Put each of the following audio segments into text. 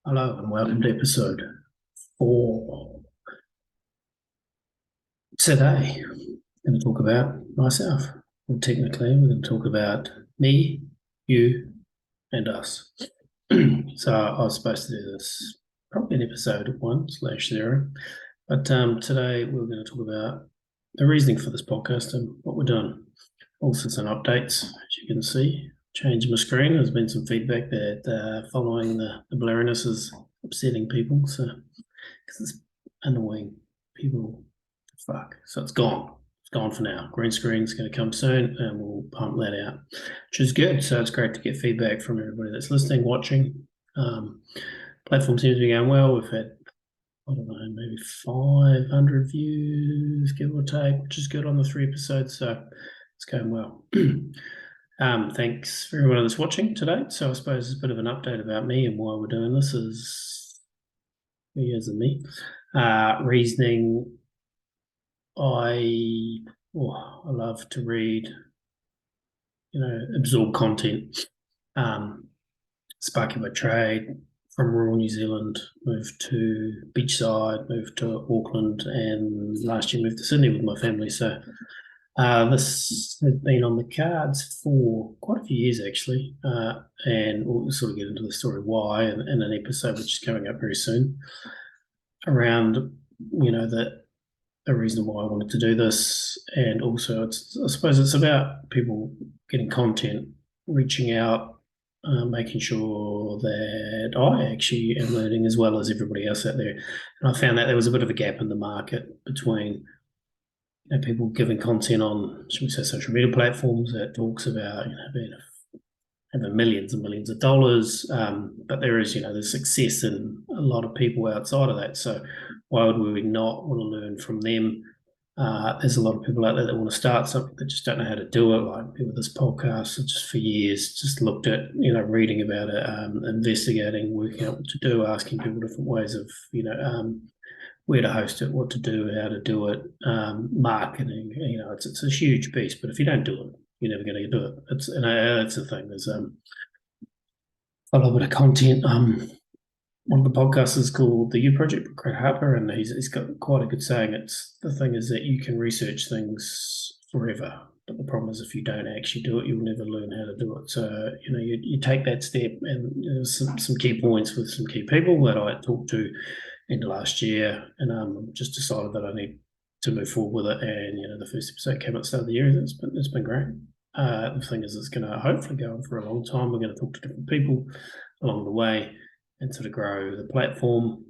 Hello and welcome to episode 4. Today, I'm going to talk about myself. Well, technically, we're going to talk about me, you, and us. So I was supposed to do this probably in episode 1/0, but today we're going to talk about the reasoning for this podcast and what we're doing. Also, some updates, as you can see. Change my screen. There's been some feedback that following the blurriness is upsetting people. So, because it's annoying people to fuck. So it's gone. It's gone for now. Green screen's going to come soon and we'll pump that out, which is good. So it's great to get feedback from everybody that's listening, watching. Platform seems to be going well. We've had, I don't know, maybe 500 views, give or take, which is good on the 3 episodes. So it's going well. Thanks for everyone that's watching today. So I suppose it's a bit of an update about me and why we're doing this is years and me. Reasoning, I love to read, absorb content. Sparky by trade, from rural New Zealand, moved to Beachside, moved to Auckland, and last year moved to Sydney with my family. So this has been on the cards for quite a few years, actually, and we'll sort of get into the story why in an episode which is coming up very soon around, the reason why I wanted to do this, and also I suppose it's about people getting content, reaching out, making sure that I actually am learning as well as everybody else out there. And I found that there was a bit of a gap in the market between people giving content on, should we say, social media platforms that talks about having millions and millions of dollars, but there is there's success in a lot of people outside of that. So why would we not want to learn from them? There's a lot of people out there that want to start something that just don't know how to do it. Like with this podcast, just for years, just looked at reading about it, investigating, working out what to do, asking people different ways of where to host it, what to do, how to do it, marketing. It's a huge beast, but if you don't do it, you're never going to do it. That's the thing. There's a little bit of content. One of the podcasts is called The You Project by Craig Harper, and he's got quite a good saying. It's the thing is that you can research things forever, but the problem is if you don't actually do it, you'll never learn how to do it. So you take that step, and there's some key points with some key people that I talked to in the last year, and just decided that I need to move forward with it. And the first episode came at the start of the year. It's been great. The thing is, it's going to hopefully go on for a long time. We're going to talk to different people along the way and sort of grow the platform,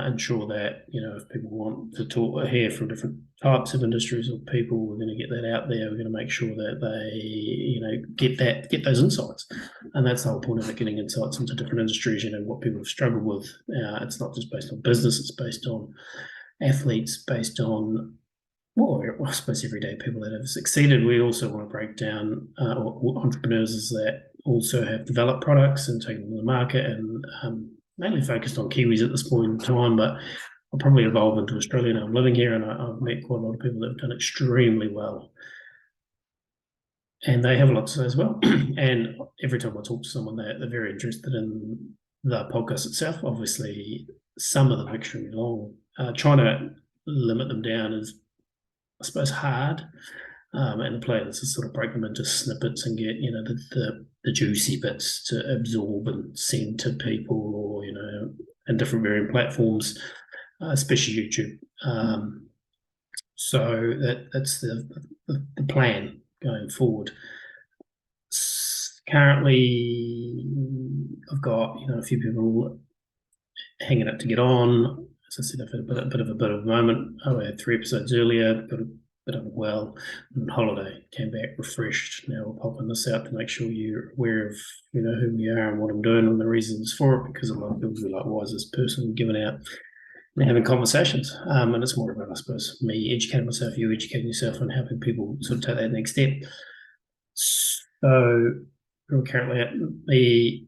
ensure that if people want to hear from different types of industries or people, we're going to get that out there. We're going to make sure that they get those insights, and that's the whole point of it, getting insights into different industries. What people have struggled with. It's not just based on business; it's based on athletes, based on I suppose everyday people that have succeeded. We also want to break down entrepreneurs that also have developed products and taken them to the market, and mainly focused on Kiwis at this point in time, but I'll probably evolve into Australia now. I'm living here, and I've met quite a lot of people that have done extremely well, and they have a lot to say as well. And every time I talk to someone, they're very interested in the podcast itself. Obviously, some of them are extremely long. Trying to limit them down is, I suppose, hard. And the plan is to sort of break them into snippets and get the juicy bits to absorb and send to people, or and different varying platforms, especially YouTube. So that's the plan going forward. Currently, I've got a few people hanging up to get on. As I said, I've had a bit of a moment. I had 3 episodes earlier, got a bit unwell, on holiday, came back refreshed. Now we're popping this out to make sure you're aware of who we are and what I'm doing and the reasons for it, because a lot of people will be like, why is this person giving out and having conversations? And it's more about, I suppose, me educating myself, you educating yourself, and helping people sort of take that next step. So we're currently at the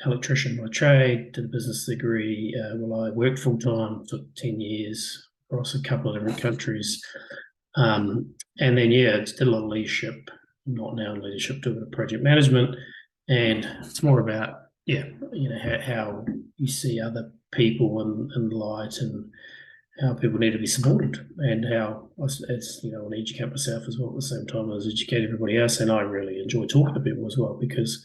electrician by trade, did a business degree. I worked full time for 10 years across a couple of different countries. And then, did a lot of leadership, not now in leadership, doing project management. And it's more about yeah, how you see other people in light, and how people need to be supported, and how as I want to educate myself as well at the same time as educate everybody else. And I really enjoy talking to people as well, because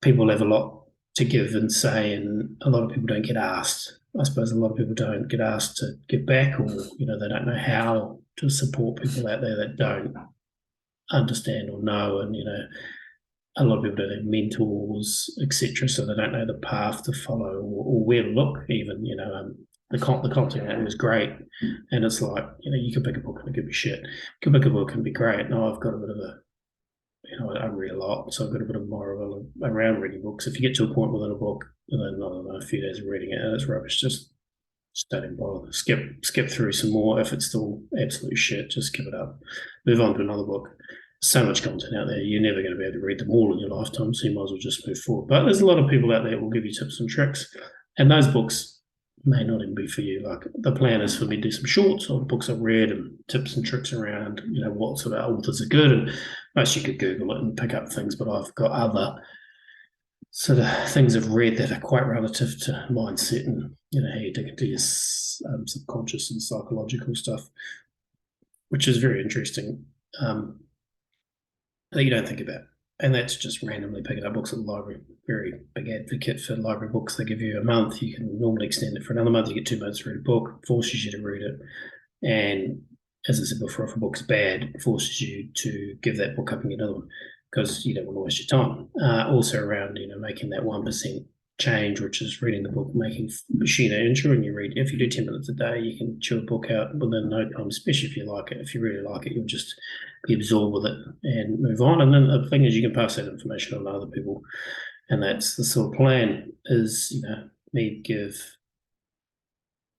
people have a lot to give and say, and a lot of people don't get asked. I suppose a lot of people don't get asked to give back, or they don't know how to support people out there that don't understand or know. And a lot of people don't have mentors, etc., so they don't know the path to follow, or where to look. Even the content out was great, and it's like you can pick a book and give you shit. You can pick a book and be great. Now I've got a bit of a I read a lot, so I've got a bit of more of around reading books. If you get to a point within a book, and then I don't know, a few days of reading it and it's rubbish, just don't even bother. Skip through some more. If it's still absolute shit, just skip it up. Move on to another book. So much content out there. You're never going to be able to read them all in your lifetime, so you might as well just move forward. But there's a lot of people out there that will give you tips and tricks, and those books may not even be for you. Like, the plan is for me to do some shorts on books I've read and tips and tricks around, what sort of authors are good. And most you could Google it and pick up things, but I've got other sort of things I've read that are quite relative to mindset, and how you dig into your subconscious and psychological stuff, which is very interesting, that you don't think about. And that's just randomly picking up books at the library. Very big advocate for library books. They give you a month. You can normally extend it for another month. You get 2 months to read a book, forces you to read it. And as I said before, if a book's bad, it forces you to give that book up and get another one, because you don't want to waste your time. Also around, making that 1% change, which is reading the book, ensuring you read. If you do 10 minutes a day, you can chew a book out within no time, especially if you like it. If you really like it, you'll just be absorbed with it and move on. And then the thing is, you can pass that information on to other people. And that's the sort of plan, is, me give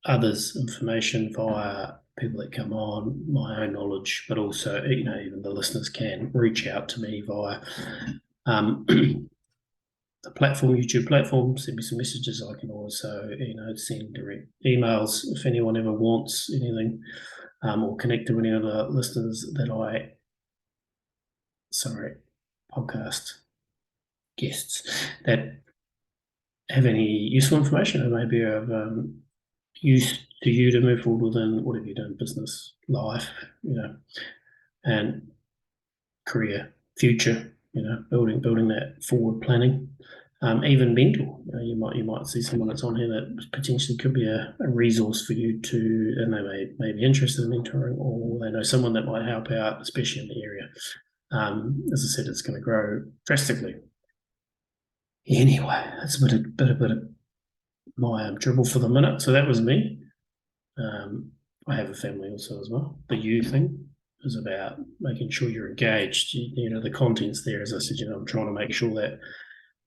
others information via people that come on, my own knowledge, but also, even the listeners can reach out to me via the platform, YouTube platform, send me some messages. I can also, send direct emails if anyone ever wants anything, or connect to any other listeners podcast guests that have any useful information and maybe of use to you to move forward within whatever you're doing, business, life, and career, future, building that forward planning. Even mentor, you might see someone that's on here that potentially could be a resource for you to, and they may be interested in mentoring, or they know someone that might help out, especially in the area. As I said, it's going to grow drastically. Anyway, that's a bit of my dribble for the minute. So that was me. I have a family also as well. The you thing is about making sure you're engaged. The content's there, as I said. I'm trying to make sure that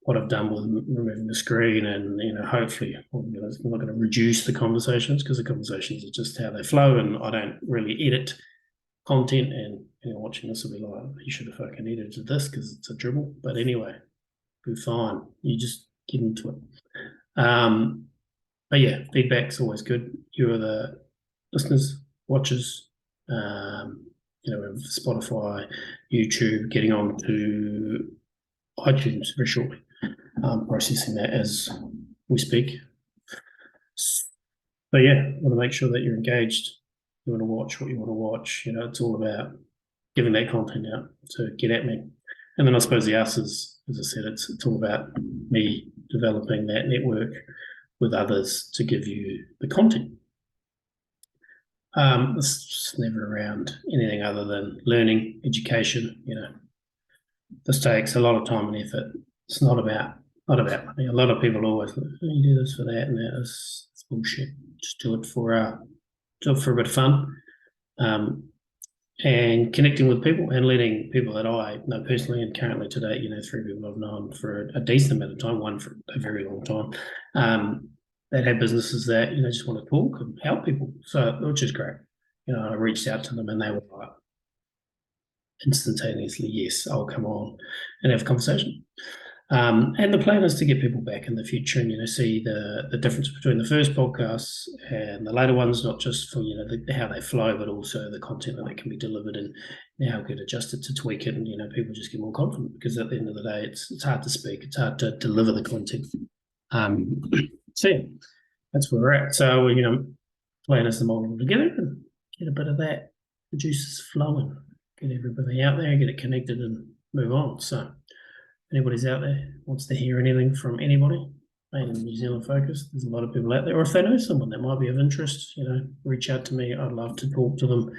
what I've done with removing the screen, and hopefully, it's not going to reduce the conversations, because the conversations are just how they flow, and I don't really edit content. And watching this will be like, you should have fucking edited this because it's a dribble. But anyway, be fine. You just get into it. But yeah, feedback's always good. You are the listeners, watchers, Spotify, YouTube, getting on to iTunes very shortly. Processing that as we speak. So yeah, I want to make sure that you're engaged. You want to watch what you want to watch. It's all about giving that content out to get at me. And then I suppose the us is, as I said, it's all about me developing that network with others to give you the content. It's never around anything other than learning, education. This takes a lot of time and effort. It's not about money. A lot of people always you do this for that, and that is bullshit. Just do it for a bit of fun, and connecting with people, and letting people that I know personally and currently today, 3 people I've known for a decent amount of time, one for a very long time, that have businesses that just want to talk and help people. So, which is great. I reached out to them, and they were like, instantaneously, yes, I'll come on and have a conversation. And the plan is to get people back in the future and, see the difference between the first podcasts and the later ones, not just for, how they flow, but also the content that can be delivered and how get adjusted to tweak it. And, people just get more confident because at the end of the day, it's hard to speak. It's hard to deliver the content. So yeah, that's where we're at. So, plan is to mold it all together and get a bit of that juices flowing, get everybody out there, get it connected and move on. So anybody's out there wants to hear anything from anybody, made in New Zealand focused, there's a lot of people out there. Or if they know someone that might be of interest, reach out to me. I'd love to talk to them.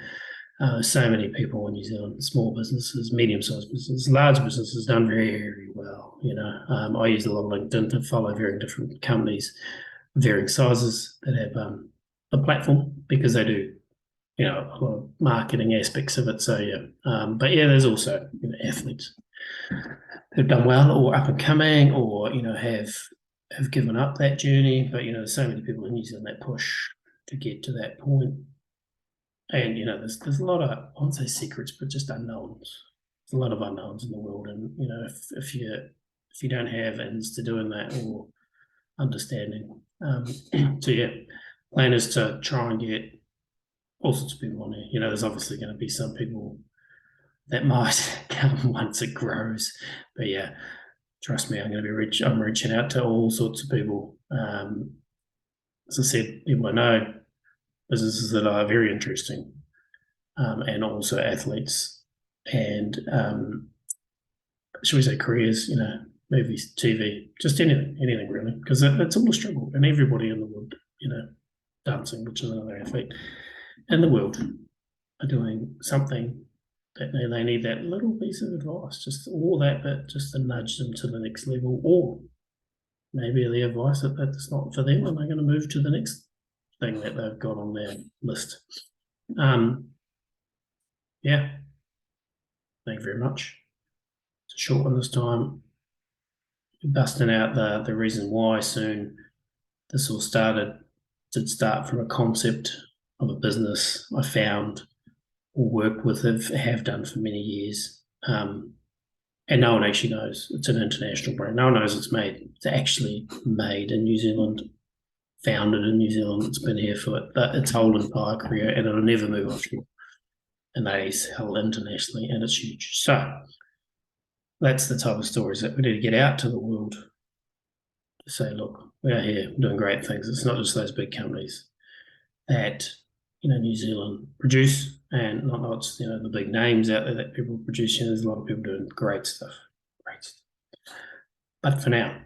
So many people in New Zealand, small businesses, medium-sized businesses, large businesses done very, very well. I use a lot of LinkedIn to follow very different companies, varying sizes that have a platform because they do, a lot of marketing aspects of it. So yeah, but yeah, there's also athletes who've done well or up and coming or have given up that journey. But there's so many people in New Zealand that push to get to that point. And there's a lot of, I won't say secrets, but just unknowns. There's a lot of unknowns in the world, and if you don't have ins to doing that or understanding, so yeah, plan is to try and get all sorts of people on there. There's obviously going to be some people that might come once it grows, but yeah, trust me, I'm reaching out to all sorts of people. As I said, people I know, businesses that are very interesting, and also athletes, and should we say careers? Movies, TV, just anything really, because it's all a struggle, and everybody in the world, dancing, which is another athlete, in the world are doing something that they need that little piece of advice, just all that bit, just to nudge them to the next level, or maybe the advice that that's not for them and they're going to move to the next thing that they've got on their list. Yeah, thank you very much. It's a short one this time. Busting out the reason why soon this all started. Did start from a concept of a business I found or worked with, have done for many years. And no one actually knows it's an international brand. No one knows it's actually made in New Zealand, founded in New Zealand. It's been here for its whole entire career, and it'll never move offshore. And they sell internationally, and it's huge. So that's the type of stories that we need to get out to the world to say, look, we're here, we're doing great things. It's not just those big companies that New Zealand produce, and not the big names out there that people produce. There's a lot of people doing great stuff. But for now,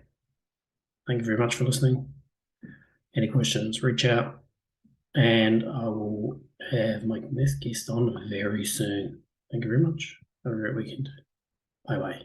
thank you very much for listening. Any questions, reach out, and I will have my next guest on very soon. Thank you very much. Have a great weekend. Bye bye.